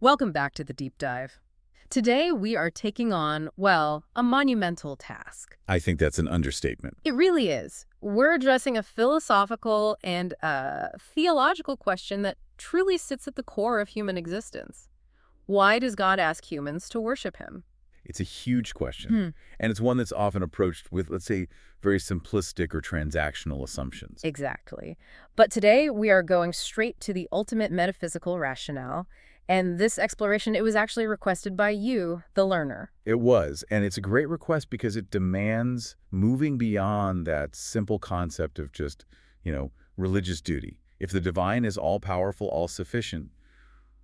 Welcome back to the deep dive. Today we are taking on, well, a monumental task. I think that's an understatement. It really is. We're addressing a philosophical and theological question that truly sits at the core of human existence. Why does God ask humans to worship him? It's a huge question, and it's one that's often approached with, let's say, very simplistic or transactional assumptions. Exactly. But today we are going straight to the ultimate metaphysical rationale. And this exploration, it was actually requested by you, the learner. It was, and it's a great request because it demands moving beyond that simple concept of just, religious duty. If the divine is all-powerful, all-sufficient,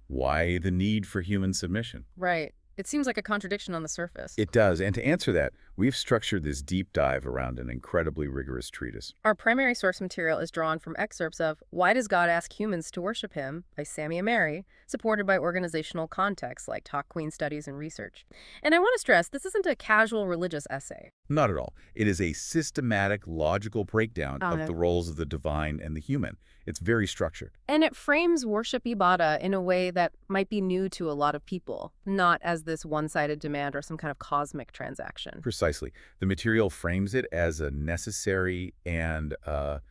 why the need for human submission? Right. It seems like a contradiction on the surface. It does, and to answer that, we've structured this deep dive around an incredibly rigorous treatise. Our primary source material is drawn from excerpts of Why Does God Ask Humans to Worship Him by Sami and Ameri, supported by organizational contexts like Talk Queen studies and research. And I want to stress, this isn't a casual religious essay. Not at all. It is a systematic, logical breakdown of the roles of the divine and the human. It's very structured. And it frames worship ibadah in a way that might be new to a lot of people, not as this one-sided demand or some kind of cosmic transaction. Precisely. The material frames it as a necessary and a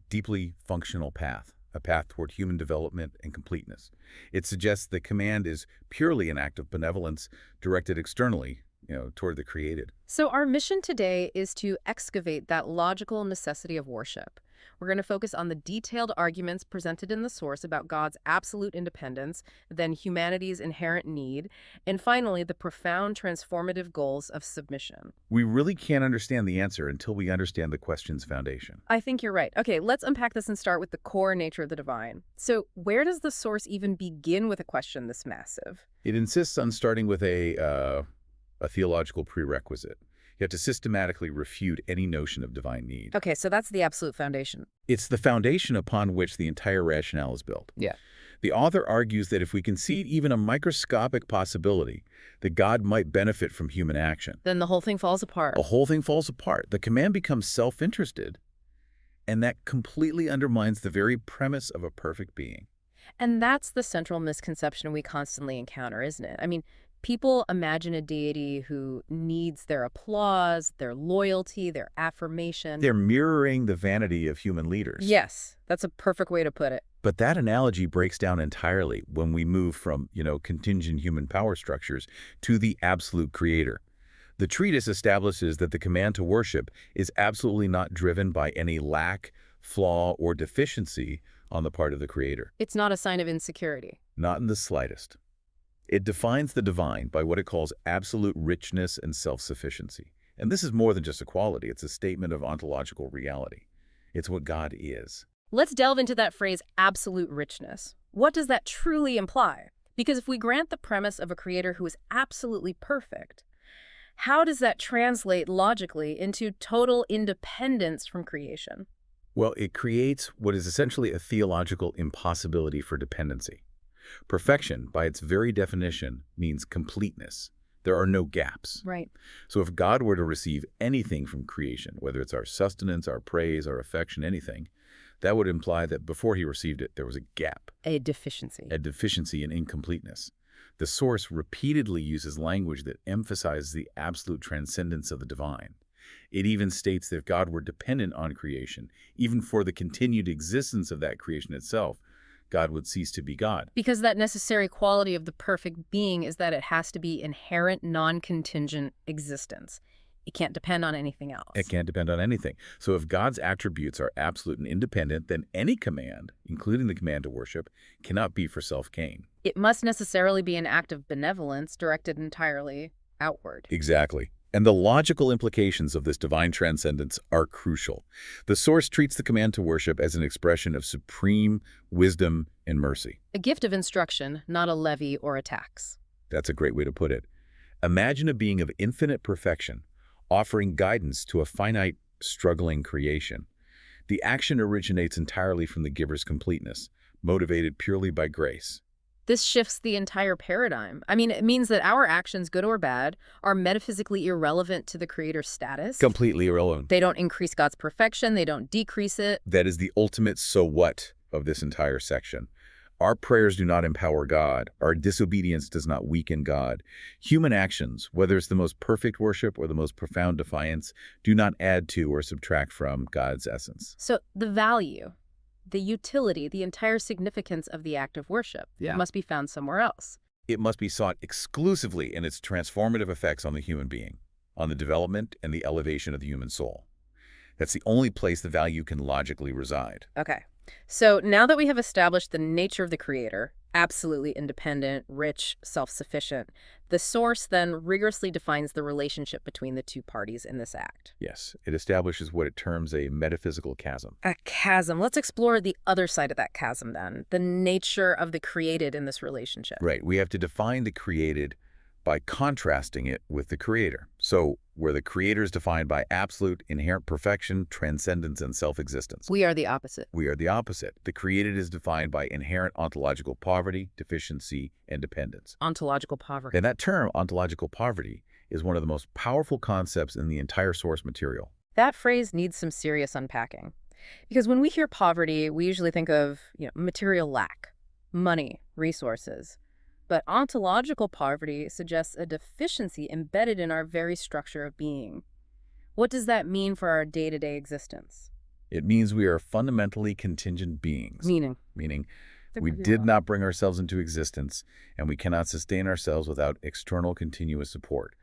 deeply functional path, a path toward human development and completeness. It suggests the command is purely an act of benevolence directed externally, toward the created. So our mission today is to excavate that logical necessity of worship. We're going to focus on the detailed arguments presented in the source about God's absolute independence, then humanity's inherent need, and finally, the profound transformative goals of submission. We really can't understand the answer until we understand the question's foundation. I think you're right. Okay, let's unpack this and start with the core nature of the divine. So where does the source even begin with a question this massive? It insists on starting with a theological prerequisite. You have to systematically refute any notion of divine need. Okay, so that's the absolute foundation. It's the foundation upon which the entire rationale is built. Yeah. The author argues that if we concede even a microscopic possibility that God might benefit from human action, then the whole thing falls apart. the whole thing falls apart. The command becomes self-interested, and that completely undermines the very premise of a perfect being. And that's the central misconception we constantly encounter, isn't it? I mean, people imagine a deity who needs their applause, their loyalty, their affirmation. They're mirroring the vanity of human leaders. Yes, that's a perfect way to put it. But that analogy breaks down entirely when we move from, contingent human power structures to the absolute creator. The treatise establishes that the command to worship is absolutely not driven by any lack, flaw, or deficiency on the part of the creator. It's not a sign of insecurity. Not in the slightest. It defines the divine by what it calls absolute richness and self-sufficiency. And this is more than just a quality. It's a statement of ontological reality. It's what God is. Let's delve into that phrase, absolute richness. What does that truly imply? Because if we grant the premise of a creator who is absolutely perfect, how does that translate logically into total independence from creation? Well, it creates what is essentially a theological impossibility for dependency. Perfection, by its very definition, means completeness. There are no gaps. Right. So if God were to receive anything from creation, whether it's our sustenance, our praise, our affection, anything, that would imply that before he received it, there was a gap. A deficiency. A deficiency and incompleteness. The source repeatedly uses language that emphasizes the absolute transcendence of the divine. It even states that if God were dependent on creation, even for the continued existence of that creation itself, God would cease to be God. Because that necessary quality of the perfect being is that it has to be inherent, non-contingent existence. It can't depend on anything else. It can't depend on anything. So if God's attributes are absolute and independent, then any command, including the command to worship, cannot be for self-gain. It must necessarily be an act of benevolence directed entirely outward. Exactly. And the logical implications of this divine transcendence are crucial. The source treats the command to worship as an expression of supreme wisdom and mercy. A gift of instruction, not a levy or a tax. That's a great way to put it. Imagine a being of infinite perfection, offering guidance to a finite, struggling creation. The action originates entirely from the giver's completeness, motivated purely by grace. This shifts the entire paradigm. I mean, it means that our actions, good or bad, are metaphysically irrelevant to the creator's status. Completely irrelevant. They don't increase God's perfection. They don't decrease it. That is the ultimate so what of this entire section. Our prayers do not empower God. Our disobedience does not weaken God. Human actions, whether it's the most perfect worship or the most profound defiance, do not add to or subtract from God's essence. So the value, the utility, the entire significance of the act of worship must be found somewhere else. It must be sought exclusively in its transformative effects on the human being, on the development and the elevation of the human soul. That's the only place the value can logically reside. Okay. So now that we have established the nature of the creator, absolutely independent, rich, self-sufficient, the source then rigorously defines the relationship between the two parties in this act. Yes, it establishes what it terms a metaphysical chasm. A chasm. Let's explore the other side of that chasm then, the nature of the created in this relationship. Right, we have to define the created by contrasting it with the creator. So, where the creator is defined by absolute, inherent perfection, transcendence, and self-existence. We are the opposite. We are the opposite. The created is defined by inherent ontological poverty, deficiency, and dependence. Ontological poverty. And that term, ontological poverty, is one of the most powerful concepts in the entire source material. That phrase needs some serious unpacking. Because when we hear poverty, we usually think of, material lack, money, resources. But ontological poverty suggests a deficiency embedded in our very structure of being. What does that mean for our day-to-day existence? It means we are fundamentally contingent beings. Meaning we did not bring ourselves into existence, and we cannot sustain ourselves without external continuous support.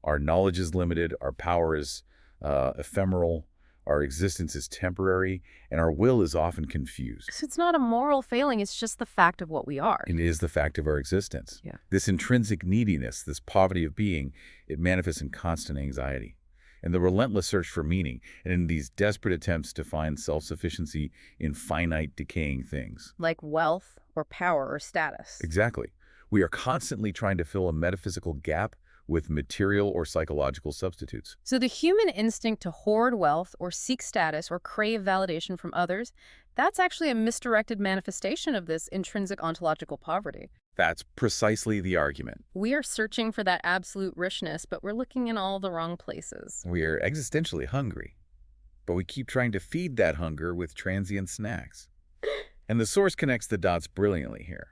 Our knowledge is limited, our power is ephemeral, our existence is temporary, and our will is often confused. So it's not a moral failing, it's just the fact of what we are. It is the fact of our existence. Yeah. This intrinsic neediness, this poverty of being, it manifests in constant anxiety and the relentless search for meaning, and in these desperate attempts to find self-sufficiency in finite, decaying things. Like wealth or power or status. Exactly. We are constantly trying to fill a metaphysical gap with material or psychological substitutes. So the human instinct to hoard wealth or seek status or crave validation from others, that's actually a misdirected manifestation of this intrinsic ontological poverty. That's precisely the argument. We are searching for that absolute richness, but we're looking in all the wrong places. We are existentially hungry, but we keep trying to feed that hunger with transient snacks. And the source connects the dots brilliantly here.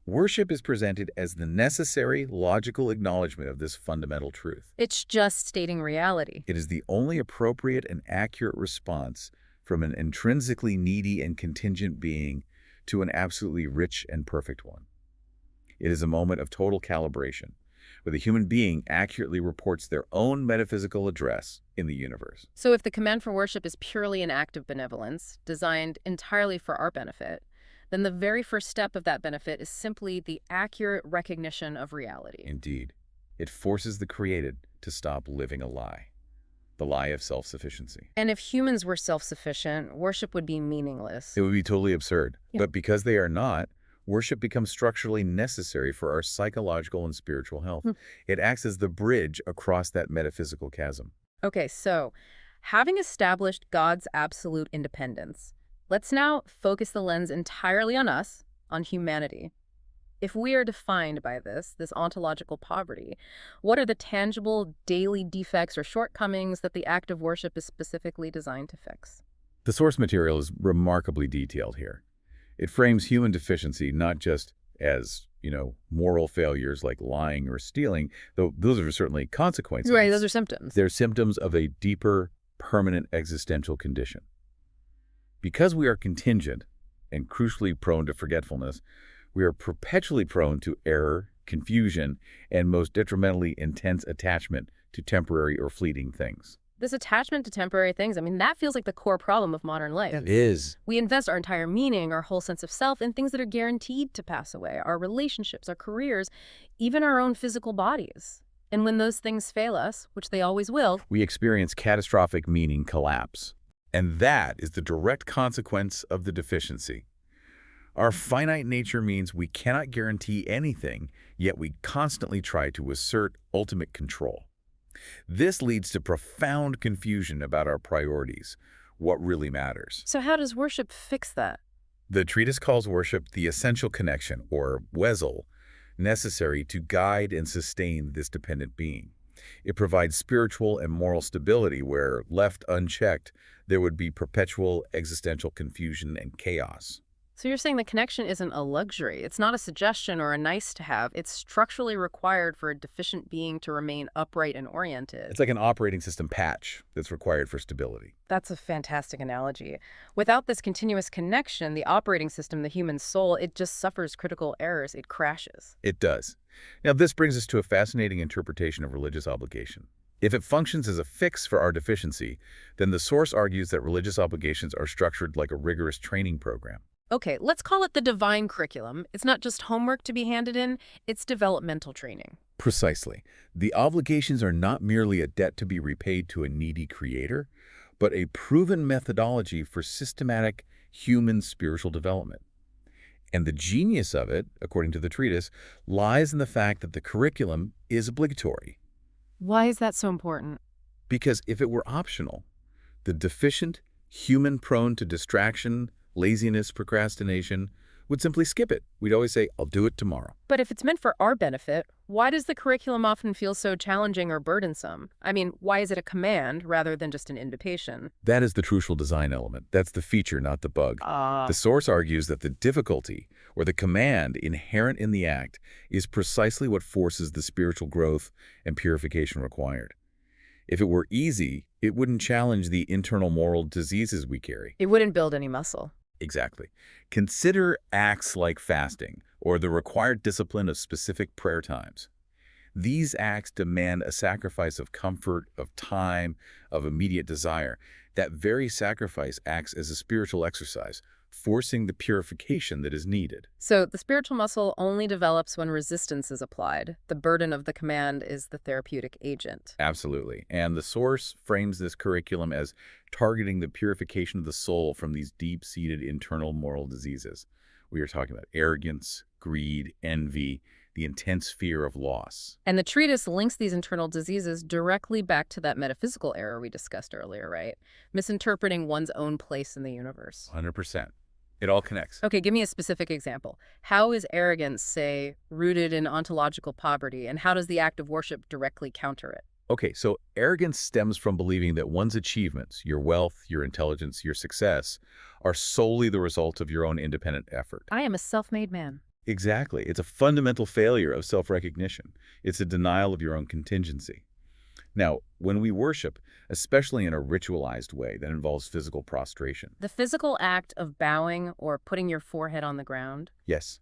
Worship is presented as the necessary, logical acknowledgement of this fundamental truth. It's just stating reality. It is the only appropriate and accurate response from an intrinsically needy and contingent being to an absolutely rich and perfect one. It is a moment of total calibration, where the human being accurately reports their own metaphysical address in the universe. So if the command for worship is purely an act of benevolence, designed entirely for our benefit, then the very first step of that benefit is simply the accurate recognition of reality. Indeed, it forces the created to stop living a lie, the lie of self-sufficiency. And if humans were self-sufficient, worship would be meaningless. It would be totally absurd. Yeah. But because they are not, worship becomes structurally necessary for our psychological and spiritual health. It acts as the bridge across that metaphysical chasm. Okay, so having established God's absolute independence, let's now focus the lens entirely on us, on humanity. If we are defined by this ontological poverty, what are the tangible daily defects or shortcomings that the act of worship is specifically designed to fix? The source material is remarkably detailed here. It frames human deficiency not just as, moral failures like lying or stealing, though those are certainly consequences. Right, those are symptoms. They're symptoms of a deeper, permanent existential condition. Because we are contingent and crucially prone to forgetfulness, we are perpetually prone to error, confusion, and most detrimentally intense attachment to temporary or fleeting things. This attachment to temporary things, that feels like the core problem of modern life. It is. We invest our entire meaning, our whole sense of self in things that are guaranteed to pass away, our relationships, our careers, even our own physical bodies. And when those things fail us, which they always will, we experience catastrophic meaning collapse. And that is the direct consequence of the deficiency. Our finite nature means we cannot guarantee anything, yet we constantly try to assert ultimate control. This leads to profound confusion about our priorities, what really matters. So how does worship fix that? The treatise calls worship the essential connection, or wesel, necessary to guide and sustain this dependent being. It provides spiritual and moral stability where, left unchecked, there would be perpetual existential confusion and chaos. So you're saying the connection isn't a luxury. It's not a suggestion or a nice to have. It's structurally required for a deficient being to remain upright and It's oriented. like an operating system patch that's required for stability. That's a fantastic analogy. Without this continuous connection, the operating system, the human soul, it just suffers critical errors. It crashes. It does. Now, this brings us to a fascinating interpretation of religious obligation. If it functions as a fix for our deficiency, then the source argues that religious obligations are structured like a rigorous training program. Okay, let's call it the divine curriculum. It's not just homework to be handed in, it's developmental training. Precisely. The obligations are not merely a debt to be repaid to a needy creator, but a proven methodology for systematic human spiritual development. And the genius of it, according to the treatise, lies in the fact that the curriculum is obligatory. Why is that so important? Because if it were optional, the deficient, human prone to distraction, laziness, procrastination, would simply skip it. We'd always say, I'll do it tomorrow. But if it's meant for our benefit, why does the curriculum often feel so challenging or burdensome? I mean, why is it a command rather than just an invitation? That is the crucial design element. That's the feature, not the bug. The Ah. source argues that the difficulty, or the command inherent in the act, is precisely what forces the spiritual growth and purification required. If it were easy, it wouldn't challenge the internal moral diseases we carry. It wouldn't build any muscle. Exactly. Consider acts like fasting or the required discipline of specific prayer times. These acts demand a sacrifice of comfort, of time, of immediate desire. That very sacrifice acts as a spiritual exercise, forcing the purification that is needed. So the spiritual muscle only develops when resistance is applied. The burden of the command is the therapeutic agent. Absolutely. And the source frames this curriculum as targeting the purification of the soul from these deep-seated internal moral diseases. We are talking about arrogance, greed, envy, the intense fear of loss. And the treatise links these internal diseases directly back to that metaphysical error we discussed earlier, right? Misinterpreting one's own place in the universe. 100%. It all connects. Okay, give me a specific example. How is arrogance, say, rooted in ontological poverty, and how does the act of worship directly counter it? Okay, so arrogance stems from believing that one's achievements, your wealth, your intelligence, your success, are solely the result of your own independent effort. I am a self-made man. Exactly. It's a fundamental failure of self-recognition. It's a denial of your own contingency. Now, when we worship, especially in a ritualized way that involves physical prostration, The physical act of bowing or putting your forehead on the ground. yes,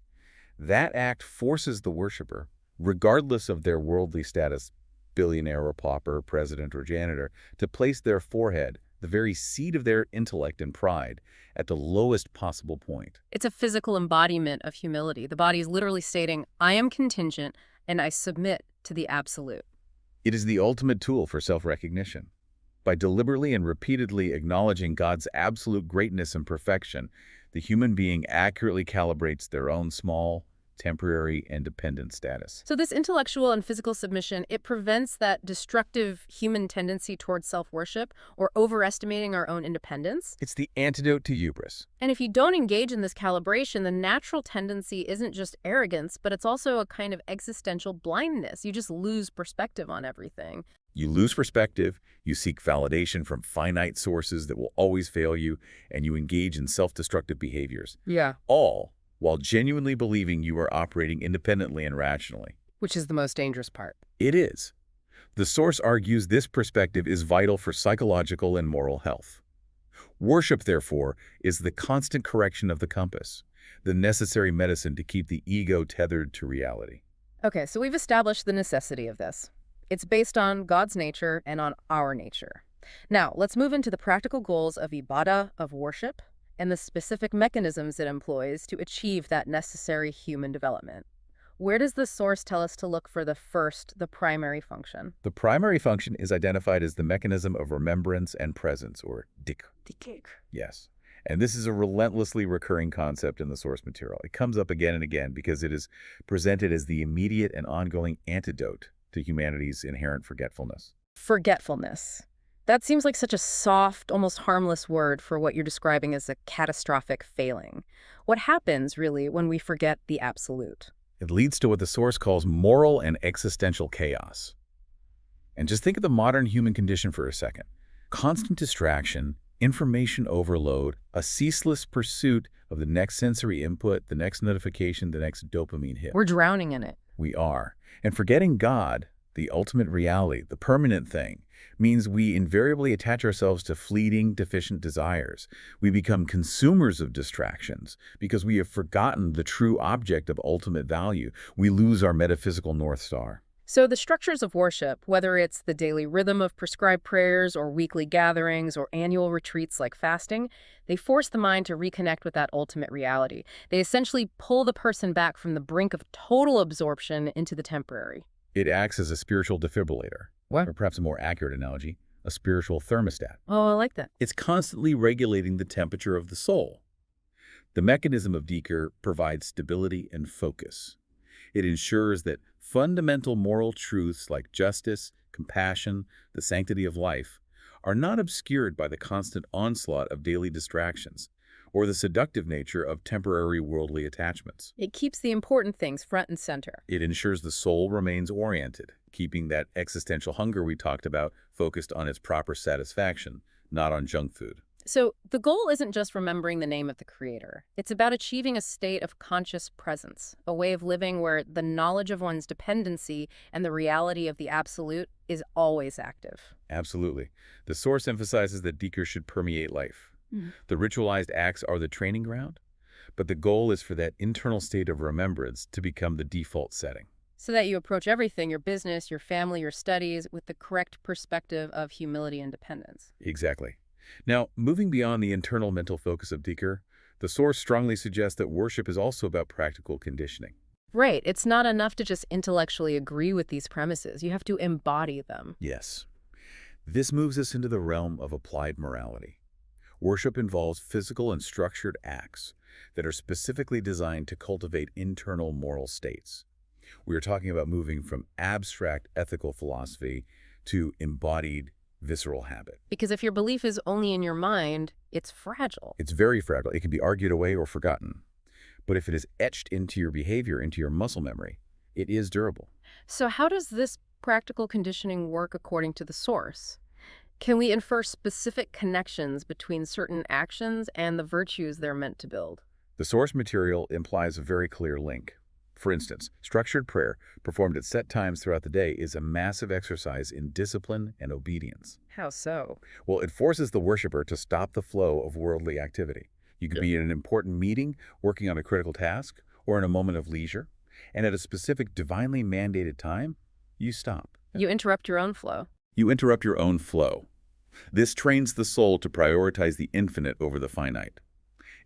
that act forces the worshiper, regardless of their worldly status, billionaire or pauper, president or janitor, to place their forehead, the very seat of their intellect and pride, at the lowest possible point. It's a physical embodiment of humility. The body is literally stating, I am contingent and I submit to the absolute. It is the ultimate tool for self-recognition. By deliberately and repeatedly acknowledging God's absolute greatness and perfection, the human being accurately calibrates their own small, temporary, and dependent status. So this intellectual and physical submission, it prevents that destructive human tendency towards self-worship or overestimating our own independence. It's the antidote to hubris. And if you don't engage in this calibration, the natural tendency isn't just arrogance, but it's also a kind of existential blindness. You just lose perspective on everything. You lose perspective, you seek validation from finite sources that will always fail you, and you engage in self-destructive behaviors. Yeah. All while genuinely believing you are operating independently and rationally. Which is the most dangerous part. It is. The source argues this perspective is vital for psychological and moral health. Worship, therefore, is the constant correction of the compass, the necessary medicine to keep the ego tethered to reality. Okay, so we've established the necessity of this. It's based on God's nature and on our nature. Now, let's move into the practical goals of ibadah, of worship, and the specific mechanisms it employs to achieve that necessary human development. Where does the source tell us to look for the primary function? The primary function is identified as the mechanism of remembrance and presence, or dhikr. Yes. And this is a relentlessly recurring concept in the source material. It comes up again and again because it is presented as the immediate and ongoing antidote to humanity's inherent forgetfulness. Forgetfulness. That seems like such a soft, almost harmless word for what you're describing as a catastrophic failing. What happens, really, when we forget the absolute? It leads to what the source calls moral and existential chaos. And just think of the modern human condition for a second. Constant distraction, Information overload, a ceaseless pursuit of the next sensory input, the next notification, the next dopamine hit. We're drowning in it. We are. And forgetting God, the ultimate reality, the permanent thing, means we invariably attach ourselves to fleeting, deficient desires. We become consumers of distractions because we have forgotten the true object of ultimate value. We lose our metaphysical North Star. So the structures of worship, whether it's the daily rhythm of prescribed prayers or weekly gatherings or annual retreats like fasting, they force the mind to reconnect with that ultimate reality. They essentially pull the person back from the brink of total absorption into the temporary. It acts as a spiritual defibrillator, What? or perhaps a more accurate analogy, a spiritual thermostat. Oh, I like that. It's constantly regulating the temperature of the soul. The mechanism of Dhikr provides stability and focus. It ensures that fundamental moral truths like justice, compassion, the sanctity of life are not obscured by the constant onslaught of daily distractions or the seductive nature of temporary worldly attachments. It keeps the important things front and center. It ensures the soul remains oriented, keeping that existential hunger we talked about focused on its proper satisfaction, not on junk food. So the goal isn't just remembering the name of the Creator. It's about achieving a state of conscious presence, a way of living where the knowledge of one's dependency and the reality of the absolute is always active. Absolutely. The source emphasizes that Dhikr should permeate life. The ritualized acts are the training ground, but the goal is for that internal state of remembrance to become the default setting. So that you approach everything, your business, your family, your studies, with the correct perspective of humility and dependence. Exactly. Now, moving beyond the internal mental focus of Dhikr, the source strongly suggests that worship is also about practical conditioning. Right. It's not enough to just intellectually agree with these premises. You have to embody them. Yes. This moves us into the realm of applied morality. Worship involves physical and structured acts that are specifically designed to cultivate internal moral states. We are talking about moving from abstract ethical philosophy to embodied visceral habit. Because if your belief is only in your mind, it's fragile. It's very fragile. It can be argued away or forgotten. But if it is etched into your behavior, into your muscle memory, it is durable. So how does this practical conditioning work according to the source? Can we infer specific connections between certain actions and the virtues they're meant to build? The source material implies a very clear link. For instance, structured prayer, performed at set times throughout the day, is a massive exercise in discipline and obedience. How so? Well, it forces the worshiper to stop the flow of worldly activity. You could be in an important meeting, working on a critical task, or in a moment of leisure, and at a specific divinely mandated time, you stop. You interrupt your own flow. You interrupt your own flow. This trains the soul to prioritize the infinite over the finite.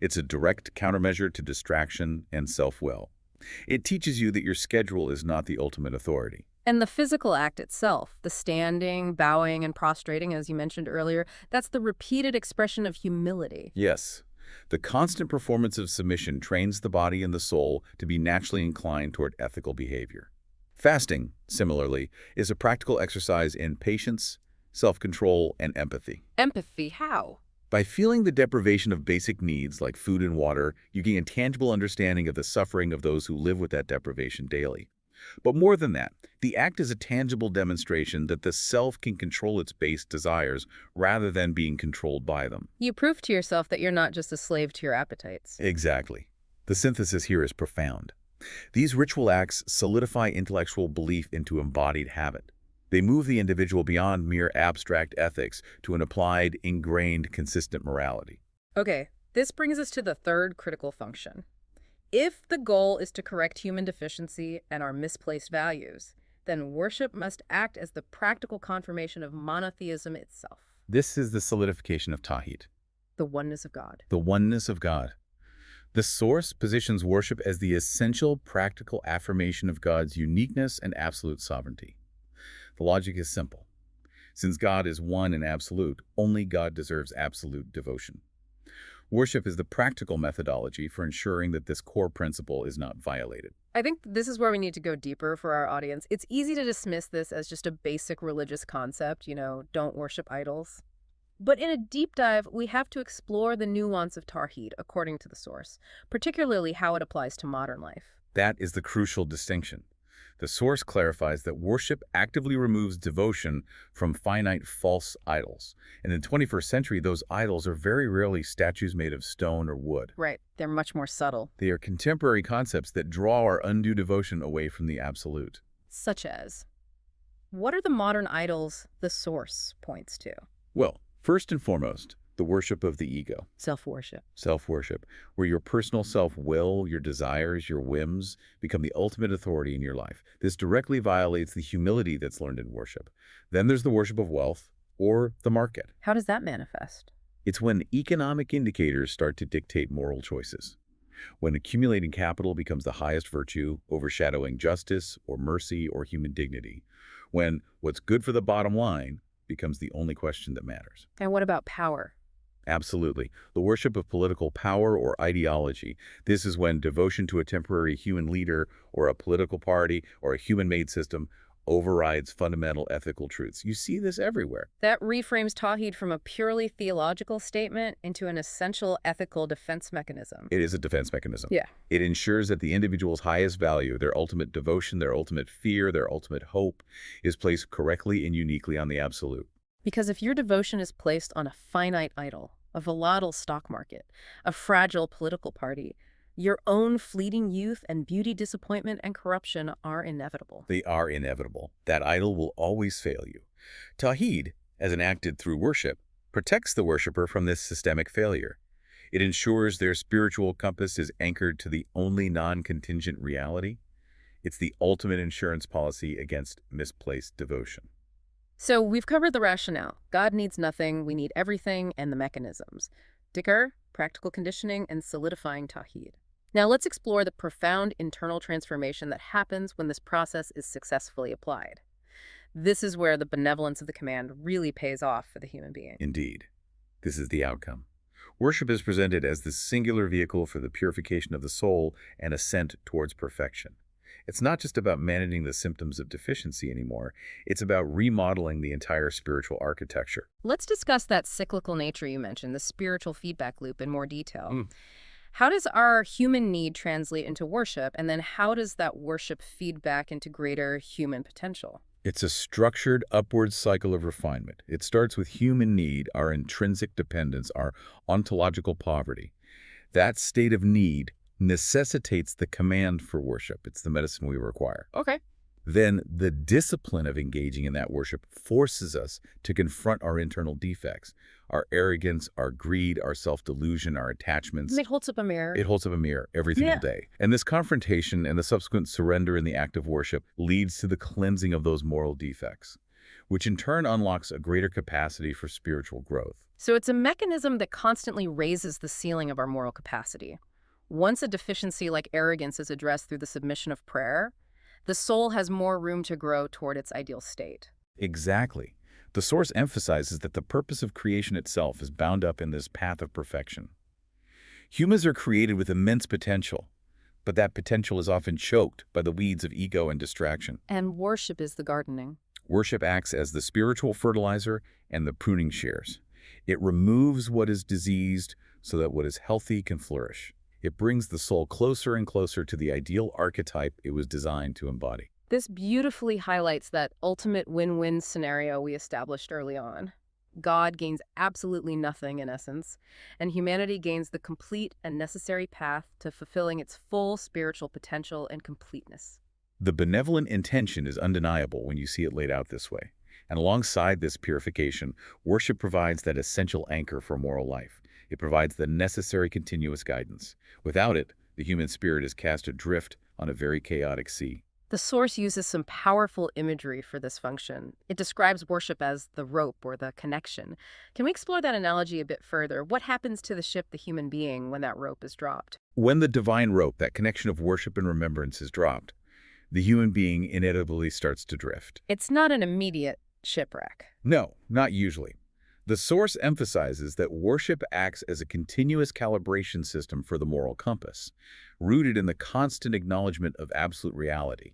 It's a direct countermeasure to distraction and self-will. It teaches you that your schedule is not the ultimate authority. And the physical act itself, the standing, bowing, and prostrating, as you mentioned earlier, that's the repeated expression of humility. Yes, the constant performance of submission trains the body and the soul to be naturally inclined toward ethical behavior. Fasting, similarly, is a practical exercise in patience, self-control, and empathy. Empathy, how? By feeling the deprivation of basic needs like food and water, you gain a tangible understanding of the suffering of those who live with that deprivation daily. But more than that, the act is a tangible demonstration that the self can control its base desires rather than being controlled by them. You prove to yourself that you're not just a slave to your appetites. Exactly. The synthesis here is profound. These ritual acts solidify intellectual belief into embodied habit. They move the individual beyond mere abstract ethics to an applied, ingrained, consistent morality. Okay, this brings us to the third critical function. If the goal is to correct human deficiency and our misplaced values, then worship must act as the practical confirmation of monotheism itself. This is the solidification of Tawhid, The oneness of God. the oneness of God. The source positions worship as the essential practical affirmation of God's uniqueness and absolute sovereignty. The logic is simple. Since God is one and absolute, only God deserves absolute devotion. Worship is the practical methodology for ensuring that this core principle is not violated. I think this is where we need to go deeper for our audience. It's easy to dismiss this as just a basic religious concept, don't worship idols. But in a deep dive, we have to explore the nuance of Tawhid according to the source, particularly how it applies to modern life. That is the crucial distinction. The source clarifies that worship actively removes devotion from finite false idols. And in the 21st century, those idols are very rarely statues made of stone or wood. Right. They're much more subtle. They are contemporary concepts that draw our undue devotion away from the absolute. Such as, what are the modern idols the source points to? Well, first and foremost, the worship of the ego. Self-worship. Self-worship, where your personal self-will, your desires, your whims become the ultimate authority in your life. This directly violates the humility that's learned in worship. Then there's the worship of wealth or the market. How does that manifest? It's when economic indicators start to dictate moral choices. When accumulating capital becomes the highest virtue, overshadowing justice or mercy or human dignity. When what's good for the bottom line becomes the only question that matters. And what about power? Absolutely. The worship of political power or ideology. This is when devotion to a temporary human leader or a political party or a human-made system overrides fundamental ethical truths. You see this everywhere. That reframes Tawhid from a purely theological statement into an essential ethical defense mechanism. It is a defense mechanism. Yeah. It ensures that the individual's highest value, their ultimate devotion, their ultimate fear, their ultimate hope, is placed correctly and uniquely on the absolute. Because if your devotion is placed on a finite idol, a volatile stock market, a fragile political party, your own fleeting youth and beauty disappointment and corruption are inevitable. They are inevitable. That idol will always fail you. Tawhid, as enacted through worship, protects the worshiper from this systemic failure. It ensures their spiritual compass is anchored to the only non-contingent reality. It's the ultimate insurance policy against misplaced devotion. So we've covered the rationale. God needs nothing, we need everything, and the mechanisms. Dhikr, practical conditioning, and solidifying Tawhid. Now let's explore the profound internal transformation that happens when this process is successfully applied. This is where the benevolence of the command really pays off for the human being. Indeed, this is the outcome. Worship is presented as the singular vehicle for the purification of the soul and ascent towards perfection. It's not just about managing the symptoms of deficiency anymore. It's about remodeling the entire spiritual architecture. Let's discuss that cyclical nature you mentioned, the spiritual feedback loop, in more detail. How does our human need translate into worship, and then how does that worship feed back into greater human potential? It's a structured upward cycle of refinement. It starts with human need, our intrinsic dependence, our ontological poverty. That state of need necessitates the command for worship. It's the medicine we require. Okay. Then the discipline of engaging in that worship forces us to confront our internal defects, our arrogance, our greed, our self-delusion, our attachments. It holds up a mirror. It holds up a mirror every single day. And this confrontation and the subsequent surrender in the act of worship leads to the cleansing of those moral defects, which in turn unlocks a greater capacity for spiritual growth. So it's a mechanism that constantly raises the ceiling of our moral capacity. Once a deficiency like arrogance is addressed through the submission of prayer, the soul has more room to grow toward its ideal state. Exactly. The source emphasizes that the purpose of creation itself is bound up in this path of perfection. Humans are created with immense potential, but that potential is often choked by the weeds of ego and distraction. And worship is the gardening. Worship acts as the spiritual fertilizer and the pruning shears. It removes what is diseased so that what is healthy can flourish. It brings the soul closer and closer to the ideal archetype it was designed to embody. This beautifully highlights that ultimate win-win scenario we established early on. God gains absolutely nothing in essence, and humanity gains the complete and necessary path to fulfilling its full spiritual potential and completeness. The benevolent intention is undeniable when you see it laid out this way. And alongside this purification, worship provides that essential anchor for moral life. It provides the necessary continuous guidance. Without it, the human spirit is cast adrift on a very chaotic sea. The source uses some powerful imagery for this function. It describes worship as the rope or the connection. Can we explore that analogy a bit further? What happens to the ship, the human being, when that rope is dropped? When the divine rope, that connection of worship and remembrance, is dropped, the human being inevitably starts to drift. It's not an immediate shipwreck. No, not usually. The source emphasizes that worship acts as a continuous calibration system for the moral compass, rooted in the constant acknowledgement of absolute reality.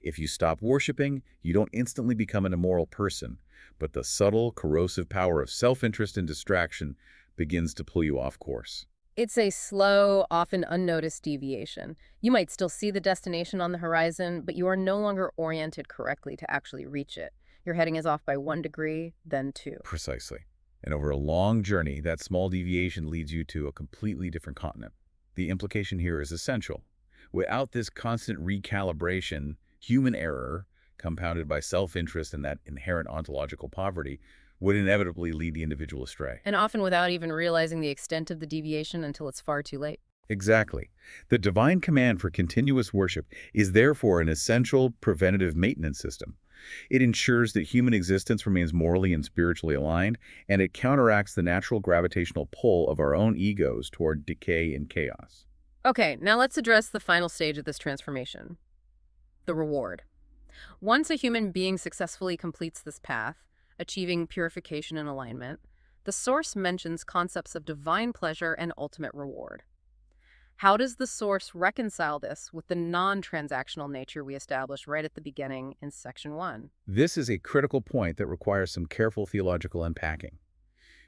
If you stop worshiping, you don't instantly become an immoral person, but the subtle, corrosive power of self-interest and distraction begins to pull you off course. It's a slow, often unnoticed deviation. You might still see the destination on the horizon, but you are no longer oriented correctly to actually reach it. Your heading is off by 1 degree, then two. Precisely. And over a long journey, that small deviation leads you to a completely different continent. The implication here is essential. Without this constant recalibration, human error, compounded by self-interest and that inherent ontological poverty, would inevitably lead the individual astray. And often without even realizing the extent of the deviation until it's far too late. Exactly. The divine command for continuous worship is therefore an essential preventative maintenance system. It ensures that human existence remains morally and spiritually aligned, and it counteracts the natural gravitational pull of our own egos toward decay and chaos. Okay, now let's address the final stage of this transformation, the reward. Once a human being successfully completes this path, achieving purification and alignment, the source mentions concepts of divine pleasure and ultimate reward. How does the source reconcile this with the non-transactional nature we established right at the beginning in section 1? This is a critical point that requires some careful theological unpacking.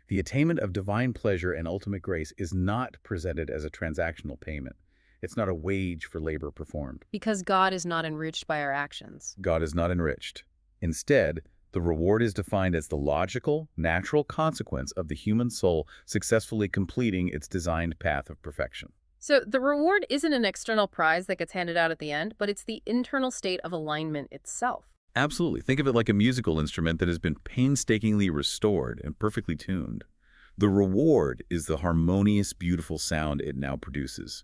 The attainment of divine pleasure and ultimate grace is not presented as a transactional payment. It's not a wage for labor performed. Because God is not enriched by our actions. God is not enriched. Instead, the reward is defined as the logical, natural consequence of the human soul successfully completing its designed path of perfection. So the reward isn't an external prize that gets handed out at the end, but it's the internal state of alignment itself. Absolutely. Think of it like a musical instrument that has been painstakingly restored and perfectly tuned. The reward is the harmonious, beautiful sound it now produces.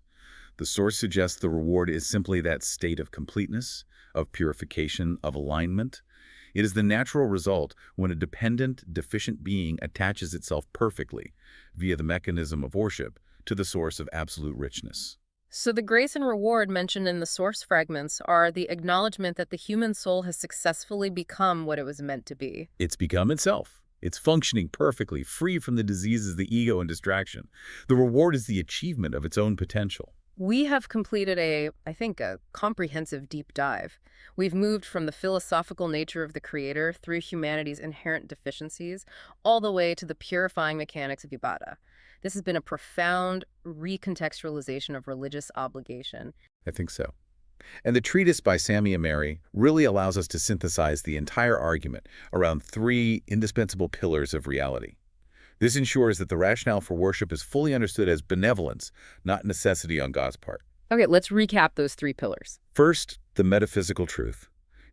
The source suggests the reward is simply that state of completeness, of purification, of alignment. It is the natural result when a dependent, deficient being attaches itself perfectly, via the mechanism of worship, to the source of absolute richness. So the grace and reward mentioned in the source fragments are the acknowledgement that the human soul has successfully become what it was meant to be. It's become itself. It's functioning perfectly, free from the diseases of the ego and distraction. The reward is the achievement of its own potential. We have completed I think, a comprehensive deep dive. We've moved from the philosophical nature of the Creator through humanity's inherent deficiencies, all the way to the purifying mechanics of ibadah. This has been a profound recontextualization of religious obligation. I think so. And the treatise by Sami and Ameri really allows us to synthesize the entire argument around three indispensable pillars of reality. This ensures that the rationale for worship is fully understood as benevolence, not necessity on God's part. Okay, let's recap those three pillars. First, the metaphysical truth.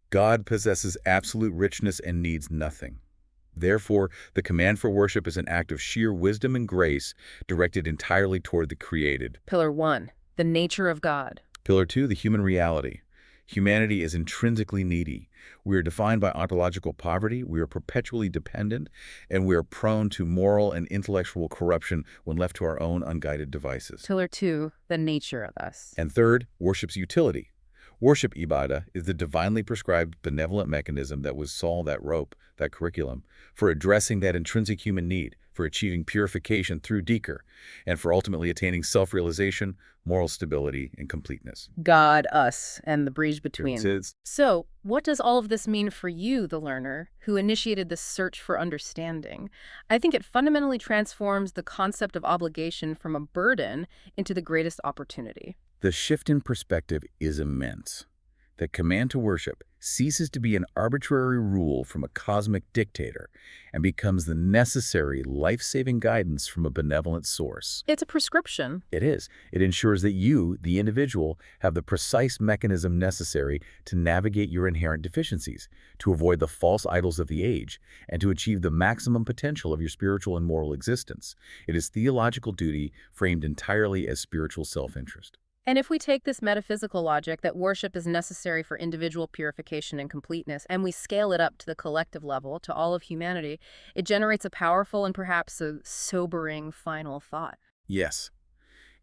God possesses absolute richness and needs nothing. Therefore, the command for worship is an act of sheer wisdom and grace directed entirely toward the created. Pillar 1, the nature of God. Pillar 2, the human reality. Humanity is intrinsically needy. We are defined by ontological poverty, we are perpetually dependent, and we are prone to moral and intellectual corruption when left to our own unguided devices. Pillar 2, the nature of us. And third, worship's utility. Worship ibadah is the divinely prescribed benevolent mechanism that was that rope, that curriculum, for addressing that intrinsic human need, for achieving purification through dhikr, and for ultimately attaining self-realization, moral stability, and completeness. God, us, and the bridge between. It's So, what does all of this mean for you, the learner, who initiated this search for understanding? I think it fundamentally transforms the concept of obligation from a burden into the greatest opportunity. The shift in perspective is immense. The command to worship ceases to be an arbitrary rule from a cosmic dictator and becomes the necessary life-saving guidance from a benevolent source. It's a prescription. It is. It ensures that you, the individual, have the precise mechanism necessary to navigate your inherent deficiencies, to avoid the false idols of the age, and to achieve the maximum potential of your spiritual and moral existence. It is theological duty framed entirely as spiritual self-interest. And if we take this metaphysical logic that worship is necessary for individual purification and completeness, and we scale it up to the collective level, to all of humanity, it generates a powerful and perhaps a sobering final thought. Yes.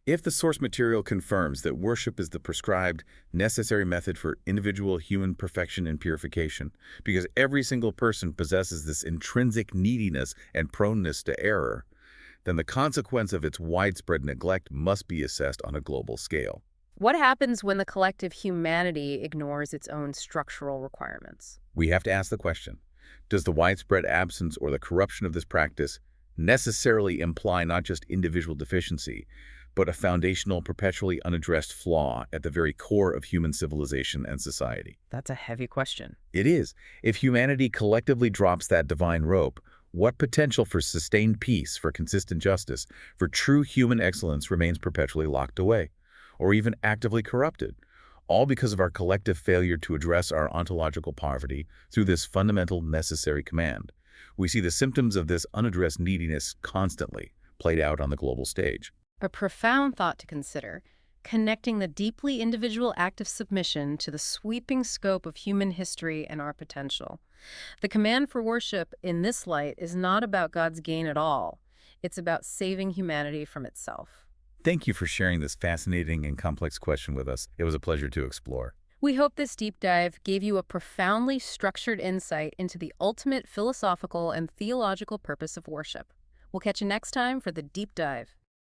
If the source material confirms that worship is the prescribed, necessary method for individual human perfection and purification, because every single person possesses this intrinsic neediness and proneness to error, then the consequence of its widespread neglect must be assessed on a global scale. What happens when the collective humanity ignores its own structural requirements? We have to ask the question, does the widespread absence or the corruption of this practice necessarily imply not just individual deficiency, but a foundational, perpetually unaddressed flaw at the very core of human civilization and society. That's a heavy question. It is. If humanity collectively drops that divine rope, what potential for sustained peace, for consistent justice, for true human excellence remains perpetually locked away, or even actively corrupted? All because of our collective failure to address our ontological poverty through this fundamental necessary command. We see the symptoms of this unaddressed neediness constantly played out on the global stage. A profound thought to consider, connecting the deeply individual act of submission to the sweeping scope of human history and our potential. The command for worship in this light is not about God's gain at all. It's about saving humanity from itself. Thank you for sharing this fascinating and complex question with us. It was a pleasure to explore. We hope this deep dive gave you a profoundly structured insight into the ultimate philosophical and theological purpose of worship. We'll catch you next time for the deep dive.